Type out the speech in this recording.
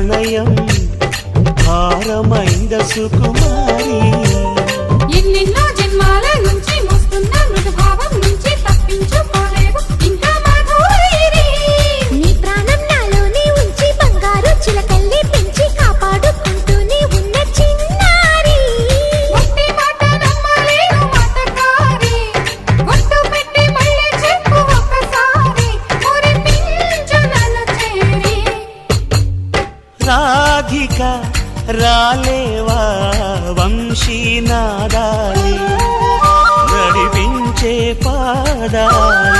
ప్రణయం భారమైంద సుకుమారి ఎన్నెన్నో జన్మాల నుంచి మోస్తున్న మృదుభావం నుంచి తప్పించుకోలేవు ఇంకా మాధురి నీ ప్రాణం నాలోనే ఉంచి బంగారు చిలకల్లి పెంచి కాపాడుకుంటూనే ఉన్న చిన్నారి ఒట్టి మాట నమ్మలేను మాటకారి ఒట్టు పెట్టి మళ్ళీ చెప్పు ఒక్కసారి మురిపించు నన్ను చేరి రాధిక రాలేవా వంశీనాదాలి నడిపించే పాదాలి